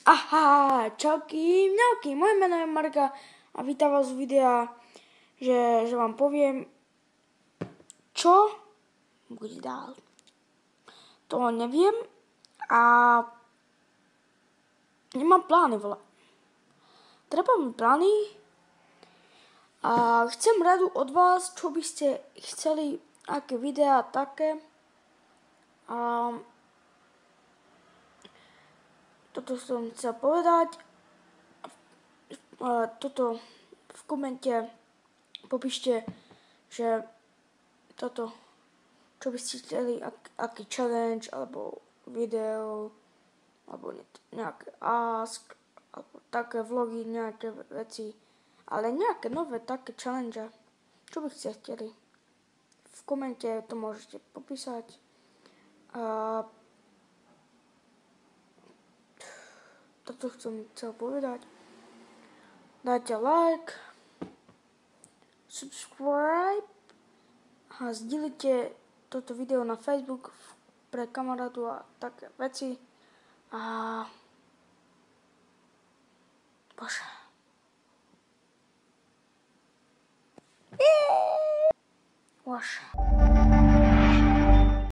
Aha, čauky, mňauky, moje meno je Marka a vítam vás z videa, že vám poviem, čo bude dál. To neviem a nemám plány, vole. Treba mi plány a chcem radu od vás, čo by ste chceli, aké videá, také. A toto som chcel povedať. Toto v komente popíšte, že toto, čo by ste chceli, aký challenge, alebo video, alebo nejaké ask, alebo také vlogy, nejaké veci, ale nejaké nové také challenge, čo by ste chceli. V komente to môžete popísať. Toto som chcel povedať. Dajte like, subscribe a zdieľte toto video na Facebook pre kamarátu a také veci. A bože. Bože.